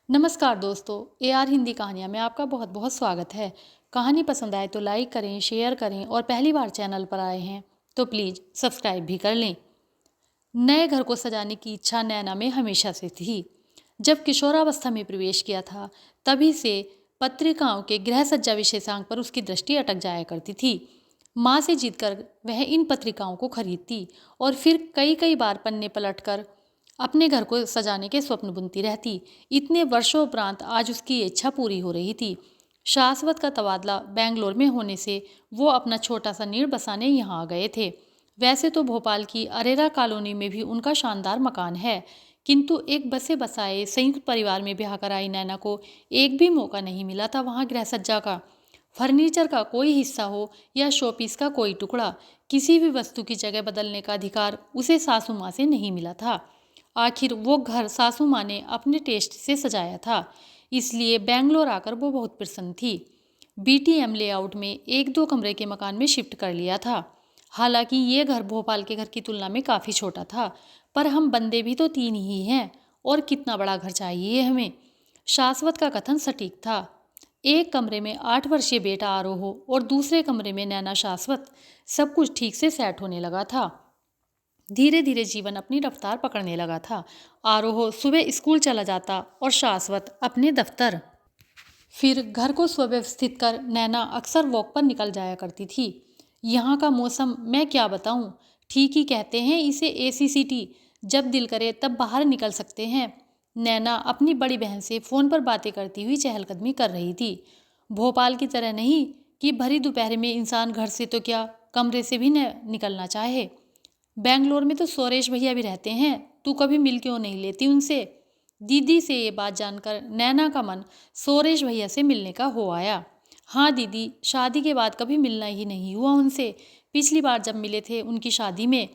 नमस्कार दोस्तों, एआर हिंदी कहानियाँ में आपका बहुत बहुत स्वागत है। कहानी पसंद आए तो लाइक करें, शेयर करें और पहली बार चैनल पर आए हैं तो प्लीज़ सब्सक्राइब भी कर लें। नए घर को सजाने की इच्छा नैना में हमेशा से थी। जब किशोरावस्था में प्रवेश किया था, तभी से पत्रिकाओं के गृह सज्जा विशेषांक पर उसकी दृष्टि अटक जाया करती थी। माँ से जीतकर वह इन पत्रिकाओं को खरीदती और फिर कई कई बार पन्ने पलटकर अपने घर को सजाने के स्वप्न बुनती रहती। इतने वर्षों उपरांत आज उसकी ये इच्छा पूरी हो रही थी। शाश्वत का तबादला बेंगलोर में होने से वो अपना छोटा सा नीड़ बसाने यहाँ आ गए थे। वैसे तो भोपाल की अरेरा कॉलोनी में भी उनका शानदार मकान है, किंतु एक बसे बसाए संयुक्त परिवार में ब्याह कर आई नैना को एक भी मौका नहीं मिला था वहाँ गृह सज्जा का। फर्नीचर का कोई हिस्सा हो या शोपीस का कोई टुकड़ा, किसी भी वस्तु की जगह बदलने का अधिकार उसे सासू माँ से नहीं मिला था। आखिर वो घर सासू माँ ने अपने टेस्ट से सजाया था, इसलिए बेंगलोर आकर वो बहुत प्रसन्न थी। बीटीएम लेआउट में एक दो कमरे के मकान में शिफ्ट कर लिया था। हालांकि ये घर भोपाल के घर की तुलना में काफ़ी छोटा था, पर हम बंदे भी तो तीन ही हैं और कितना बड़ा घर चाहिए हमें। शाश्वत का कथन सटीक था। एक कमरे में 8 वर्षीय बेटा आरोह और दूसरे कमरे में नैना शाश्वत। सब कुछ ठीक से सेट होने लगा था। धीरे धीरे जीवन अपनी रफ्तार पकड़ने लगा था। आरोह सुबह स्कूल चला जाता और शाश्वत अपने दफ्तर। फिर घर को सुव्यवस्थित कर नैना अक्सर वॉक पर निकल जाया करती थी। यहाँ का मौसम मैं क्या बताऊँ, ठीक ही कहते हैं इसे एसी सिटी। जब दिल करे तब बाहर निकल सकते हैं। नैना अपनी बड़ी बहन से फ़ोन पर बातें करती हुई चहलकदमी कर रही थी। भोपाल की तरह नहीं कि भरी दोपहर में इंसान घर से तो क्या कमरे से भी न निकलना चाहे। बेंगलोर में तो सोरेश भैया भी रहते हैं, तू कभी मिल क्यों नहीं लेती उनसे। दीदी से ये बात जानकर नैना का मन सोरेश भैया से मिलने का हो आया। हाँ दीदी, शादी के बाद कभी मिलना ही नहीं हुआ उनसे। पिछली बार जब मिले थे उनकी शादी में,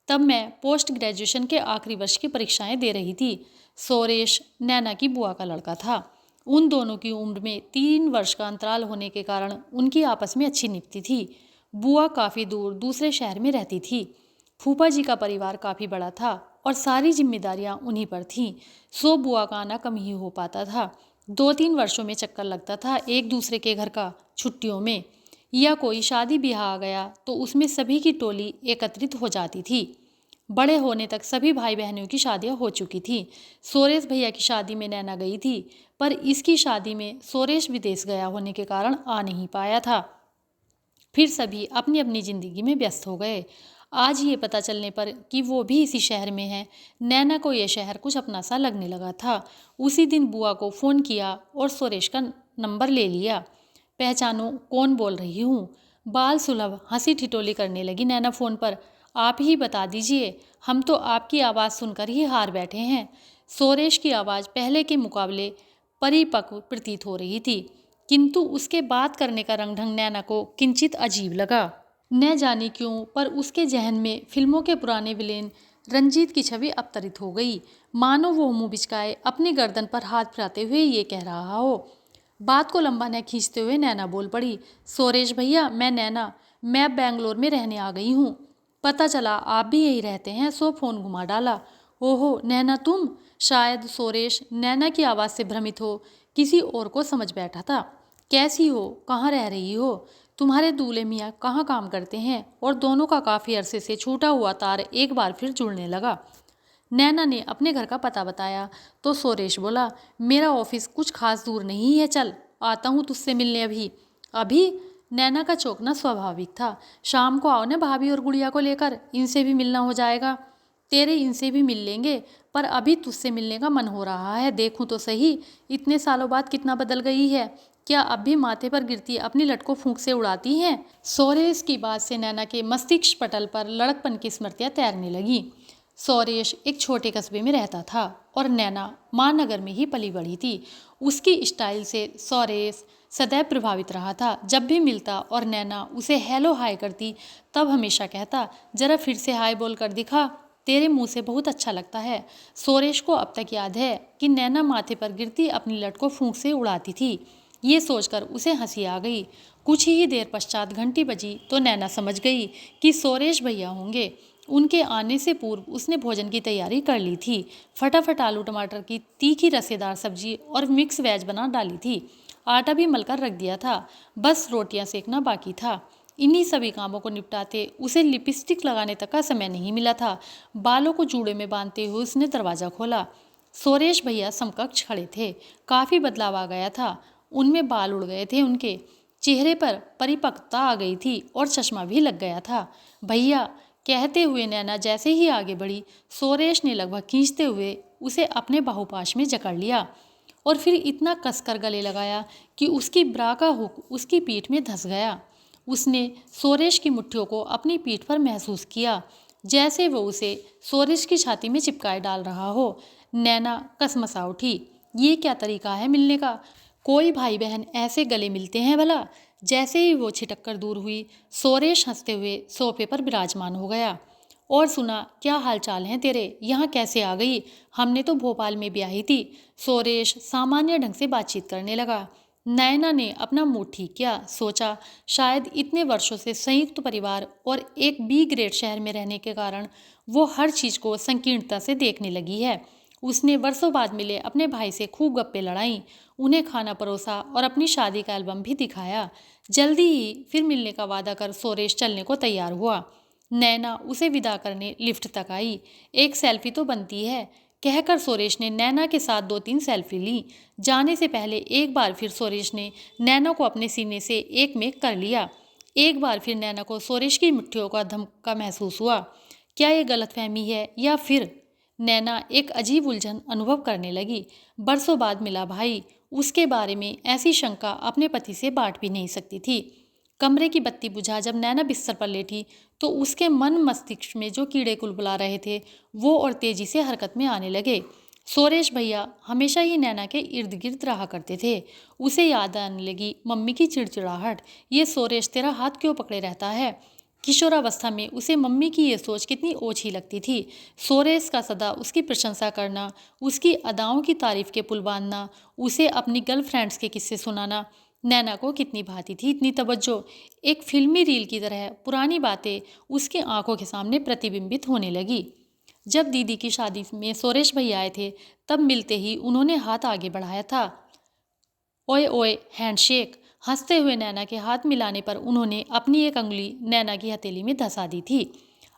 तब मैं पोस्ट ग्रेजुएशन के आखिरी वर्ष की परीक्षाएं दे रही थी। सोरेश नैना की बुआ का लड़का था। उन दोनों की उम्र में 3 वर्ष का अंतराल होने के कारण उनकी आपस में अच्छी निपटी थी। बुआ काफ़ी दूर दूसरे शहर में रहती थी। फूफा जी का परिवार काफ़ी बड़ा था और सारी जिम्मेदारियां उन्हीं पर थीं, सो बुआ का आना कम ही हो पाता था। 2-3 वर्षों में चक्कर लगता था एक दूसरे के घर का, छुट्टियों में, या कोई शादी ब्याह आ गया तो उसमें सभी की टोली एकत्रित हो जाती थी। बड़े होने तक सभी भाई बहनों की शादियां हो चुकी थी। सोरेश भैया की शादी में नैना गई थी, पर इसकी शादी में सोरेश विदेश गया होने के कारण आ नहीं पाया था। फिर सभी अपनी अपनी ज़िंदगी में व्यस्त हो गए। आज ये पता चलने पर कि वो भी इसी शहर में है, नैना को यह शहर कुछ अपना सा लगने लगा था। उसी दिन बुआ को फ़ोन किया और सुरेश का नंबर ले लिया। पहचानो कौन बोल रही हूँ। बाल सुलभ हंसी ठिठोली करने लगी नैना फ़ोन पर। आप ही बता दीजिए, हम तो आपकी आवाज़ सुनकर ही हार बैठे हैं। सुरेश की आवाज़ पहले के मुकाबले परिपक्व प्रतीत हो रही थी, किंतु उसके बात करने का रंग ढंग नैना को किंचित अजीब लगा। न जाने क्यों, पर उसके जहन में फिल्मों के पुराने विलेन रंजीत की छवि अवतरित हो गई, मानो वो मुंह बिचकाए अपनी गर्दन पर हाथ फिराते हुए ये कह रहा हो। बात को लंबा न खींचते हुए नैना बोल पड़ी, सोरेश भैया, मैं नैना, मैं अब बेंगलोर में रहने आ गई हूँ। पता चला आप भी यही रहते हैं, सो फ़ोन घुमा डाला। ओहो नैना तुम। शायद सोरेश नैना की आवाज़ से भ्रमित हो किसी और को समझ बैठा था। कैसी हो, कहाँ रह रही हो, तुम्हारे दूल्हे मियाँ कहाँ काम करते हैं, और दोनों का काफ़ी अरसे से छूटा हुआ तार एक बार फिर जुड़ने लगा। नैना ने अपने घर का पता बताया तो सोरेश बोला, मेरा ऑफिस कुछ खास दूर नहीं है, चल आता हूँ तुझसे मिलने अभी। अभी? नैना का चौंकना स्वाभाविक था। शाम को आओ ना भाभी और गुड़िया को लेकर, इनसे भी मिलना हो जाएगा। तेरे इनसे भी मिल लेंगे, पर अभी तुझसे मिलने का मन हो रहा है, देखूं तो सही इतने सालों बाद कितना बदल गई है। क्या अब भी माथे पर गिरती अपनी लट को फूंक से उड़ाती हैं? सोरेश की बात से नैना के मस्तिष्क पटल पर लड़कपन की स्मृतियां तैरने लगी। सोरेश एक छोटे कस्बे में रहता था और नैना महानगर में ही पली बढ़ी थी। उसकी स्टाइल से सोरेश सदैव प्रभावित रहा था। जब भी मिलता और नैना उसे हेलो हाय करती, तब हमेशा कहता, जरा फिर से हाय बोल कर दिखा, तेरे मुंह से बहुत अच्छा लगता है। सोरेश को अब तक याद है कि नैना माथे पर गिरती अपनी लट को फूंक से उड़ाती थी। ये सोचकर उसे हंसी आ गई। कुछ ही देर पश्चात घंटी बजी तो नैना समझ गई कि सोरेश भैया होंगे। उनके आने से पूर्व उसने भोजन की तैयारी कर ली थी। फटाफट आलू टमाटर की तीखी रसेदार सब्जी और मिक्स वेज बना डाली थी। आटा भी मलकर रख दिया था, बस रोटियां सेकना बाकी था। इन्हीं सभी कामों को निपटाते उसे लिपस्टिक लगाने तक का समय नहीं मिला था। बालों को जूड़े में बांधते हुए उसने दरवाज़ा खोला। सुरेश भैया समकक्ष खड़े थे। काफ़ी बदलाव आ गया था। उनमें बाल उड़ गए थे, उनके चेहरे पर परिपक्वता आ गई थी और चश्मा भी लग गया था। भैया कहते हुए नैना जैसे ही आगे बढ़ी, सुरेश ने लगभग खींचते हुए उसे अपने बाहुपाश में जकड़ लिया और फिर इतना कसकर गले लगाया कि उसकी ब्रा का हुक उसकी पीठ में धंस गया। उसने सुरेश की मुट्ठियों को अपनी पीठ पर महसूस किया, जैसे वो उसे सुरेश की छाती में चिपकाए डाल रहा हो। नैना कसमसा उठी। ये क्या तरीका है मिलने का? कोई भाई बहन ऐसे गले मिलते हैं भला? जैसे ही वो छिटक कर दूर हुई, सुरेश हंसते हुए सोफे पर विराजमान हो गया। और सुना, क्या हाल चाल हैं तेरे? यहाँ कैसे आ गई? हमने तो भोपाल में ब्याही थी। सुरेश सामान्य ढंग से बातचीत करने लगा। नैना ने अपना मुंह ठीक किया। सोचा, शायद इतने वर्षों से संयुक्त परिवार और एक बी ग्रेड शहर में रहने के कारण वो हर चीज़ को संकीर्णता से देखने लगी है। उसने वर्षों बाद मिले अपने भाई से खूब गप्पे लड़ाई, उन्हें खाना परोसा और अपनी शादी का एल्बम भी दिखाया। जल्दी ही फिर मिलने का वादा कर सुरेश चलने को तैयार हुआ। नैना उसे विदा करने लिफ्ट तक आई। एक सेल्फी तो बनती है, कहकर सुरेश ने नैना के साथ 2-3 सेल्फी ली। जाने से पहले एक बार फिर सुरेश ने नैना को अपने सीने से एक में कर लिया। एक बार फिर नैना को सुरेश की मुट्ठियों का धमका महसूस हुआ। क्या ये गलतफहमी है या फिर? नैना एक अजीब उलझन अनुभव करने लगी। बरसों बाद मिला भाई, उसके बारे में ऐसी शंका अपने पति से बांट भी नहीं सकती थी। कमरे की बत्ती बुझा जब नैना बिस्तर पर लेटी तो उसके मन मस्तिष्क में जो कीड़े कुलबुला रहे थे वो और तेजी से हरकत में आने लगे। सुरेश भैया हमेशा ही नैना के इर्द गिर्द रहा करते थे। उसे याद आने लगी मम्मी की चिड़चिड़ाहट। ये सुरेश तेरा हाथ क्यों पकड़े रहता है? किशोरावस्था में उसे मम्मी की ये सोच कितनी ओछी लगती थी। सुरेश का सदा उसकी प्रशंसा करना, उसकी अदाओं की तारीफ के पुल बांधना, उसे अपनी गर्लफ्रेंड्स के किस्से सुनाना नैना को कितनी भाती थी। इतनी तवज्जो। एक फिल्मी रील की तरह पुरानी बातें उसकी आंखों के सामने प्रतिबिंबित होने लगी। जब दीदी की शादी में सुरेश भैया आए थे, तब मिलते ही उन्होंने हाथ आगे बढ़ाया था। ओए ओए हैंडशेक। हंसते हुए नैना के हाथ मिलाने पर उन्होंने अपनी एक अंगुली नैना की हथेली में धंसा दी थी।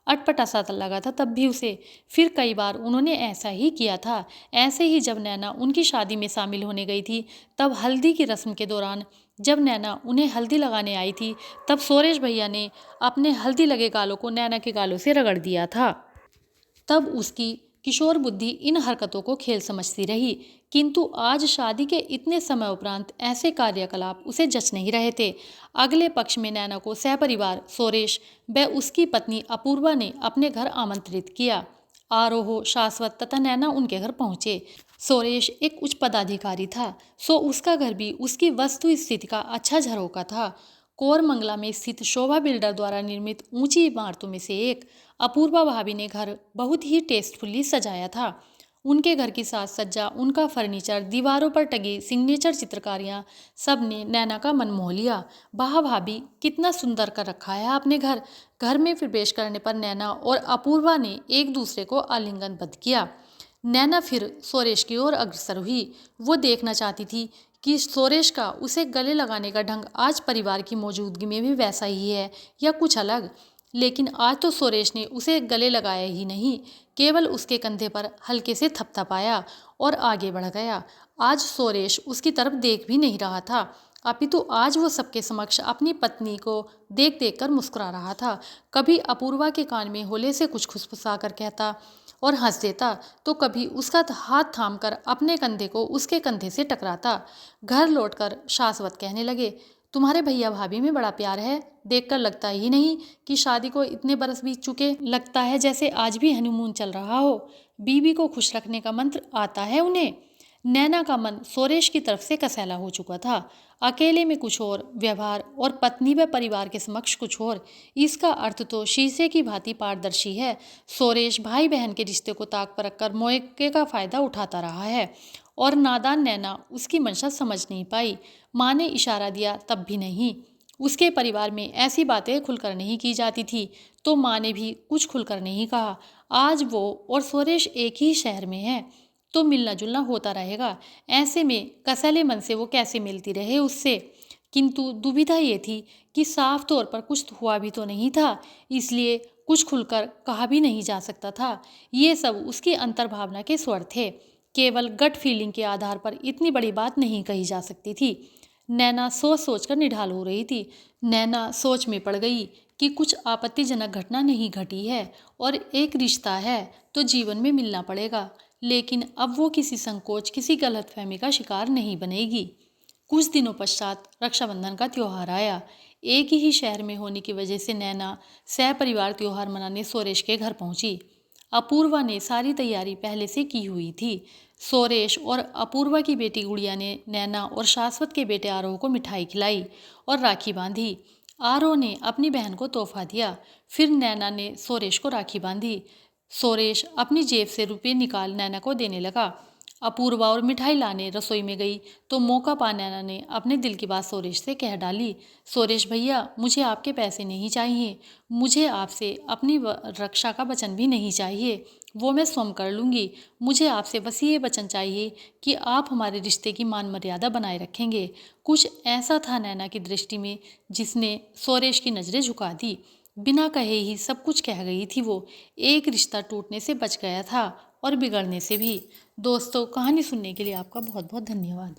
अटपटा सा लगा था तब भी उसे। फिर कई बार उन्होंने ऐसा ही किया था। ऐसे ही जब नैना उनकी शादी में शामिल होने गई थी, तब हल्दी की रस्म के दौरान जब नैना उन्हें हल्दी लगाने आई थी, तब सुरेश भैया ने अपने हल्दी लगे गालों को नैना के गालों से रगड़ दिया था। तब उसकी किशोर बुद्धि इन हरकतों को खेल समझती रही, किंतु आज शादी के इतने समय उपरांत ऐसे कार्यकलाप उसे जच नहीं रहे थे। अगले पक्ष में नैना को सहपरिवार सुरेश व उसकी पत्नी अपूर्वा ने अपने घर आमंत्रित किया। आरोह, शाश्वत तथा नैना उनके घर पहुंचे। सुरेश एक उच्च पदाधिकारी था, सो उसका घर भी उसकी वस्तु स्थिति का अच्छा झरोका था। कोरमंगला में स्थित शोभा बिल्डर द्वारा निर्मित ऊंची इमारतों में से एक। अपूर्वा भाभी ने घर बहुत ही टेस्टफुली सजाया था। उनके घर की साज सज्जा, उनका फर्नीचर, दीवारों पर टगी सिग्नेचर चित्रकारियाँ, सब ने नैना का मन मोह लिया। वाह भाभी, कितना सुंदर कर रखा है आपने घर। घर में प्रवेश करने पर नैना और अपूर्वा ने एक दूसरे को आलिंगनबद्ध किया। नैना फिर सुरेश की ओर अग्रसर हुई। वो देखना चाहती थी कि सुरेश का उसे गले लगाने का ढंग आज परिवार की मौजूदगी में भी वैसा ही है या कुछ अलग। लेकिन आज तो सुरेश ने उसे गले लगाया ही नहीं, केवल उसके कंधे पर हल्के से थपथपाया और आगे बढ़ गया। आज सुरेश उसकी तरफ देख भी नहीं रहा था, अपितु आज वो सबके समक्ष अपनी पत्नी को देख देख कर मुस्कुरा रहा था। कभी अपूर्वा के कान में होले से कुछ खुसफुसा कर कहता और हंस देता, तो कभी उसका हाथ थामकर अपने कंधे को उसके कंधे से टकराता। घर लौटकर शाश्वत कहने लगे, तुम्हारे भैया भाभी में बड़ा प्यार है। देखकर लगता ही नहीं कि शादी को इतने बरस बीत चुके। लगता है जैसे आज भी हनीमून चल रहा हो। बीबी को खुश रखने का मंत्र आता है उन्हें। नैना का मन सुरेश की तरफ से कसैला हो चुका था। अकेले में कुछ और व्यवहार और पत्नी व परिवार के समक्ष कुछ और। इसका अर्थ तो शीशे की भांति पारदर्शी है। सुरेश भाई बहन के रिश्ते को ताक पर रखकर मौके का फायदा उठाता रहा है और नादान नैना उसकी मंशा समझ नहीं पाई। माँ ने इशारा दिया तब भी नहीं। उसके परिवार में ऐसी बातें खुलकर नहीं की जाती थी, तो माँ ने भी कुछ खुलकर नहीं कहा। आज वो और सुरेश एक ही शहर में हैं, तो मिलना जुलना होता रहेगा। ऐसे में कसैले मन से वो कैसे मिलती रहे उससे। किंतु दुविधा ये थी कि साफ तौर पर कुछ हुआ भी तो नहीं था, इसलिए कुछ खुलकर कहा भी नहीं जा सकता था। ये सब उसकी अंतर्भावना के स्वर थे, केवल गट फीलिंग के आधार पर इतनी बड़ी बात नहीं कही जा सकती थी। नैना सोच सोच कर निढाल हो रही थी। नैना सोच में पड़ गई कि कुछ आपत्तिजनक घटना नहीं घटी है और एक रिश्ता है तो जीवन में मिलना पड़ेगा, लेकिन अब वो किसी संकोच, किसी गलतफहमी का शिकार नहीं बनेगी। कुछ दिनों पश्चात रक्षाबंधन का त्योहार आया। एक ही शहर में होने की वजह से नैना सहपरिवार त्योहार मनाने सुरेश के घर पहुंची। अपूर्वा ने सारी तैयारी पहले से की हुई थी। सुरेश और अपूर्वा की बेटी गुड़िया ने नैना और शाश्वत के बेटे आरोह को मिठाई खिलाई और राखी बांधी। आरोह ने अपनी बहन को तोहफा दिया। फिर नैना ने सुरेश को राखी बांधी। सुरेश अपनी जेब से रुपये निकाल नैना को देने लगा। अपूर्वा और मिठाई लाने रसोई में गई तो मौका पा नैना ने अपने दिल की बात सुरेश से कह डाली। सुरेश भैया, मुझे आपके पैसे नहीं चाहिए, मुझे आपसे अपनी रक्षा का वचन भी नहीं चाहिए, वो मैं स्वयं कर लूँगी। मुझे आपसे बस ये वचन चाहिए कि आप हमारे रिश्ते की मान मर्यादा बनाए रखेंगे। कुछ ऐसा था नैना की दृष्टि में जिसने सुरेश की नज़रें झुका दी। बिना कहे ही सब कुछ कह गई थी वो। एक रिश्ता टूटने से बच गया था और बिगड़ने से भी। दोस्तों, कहानी सुनने के लिए आपका बहुत बहुत धन्यवाद।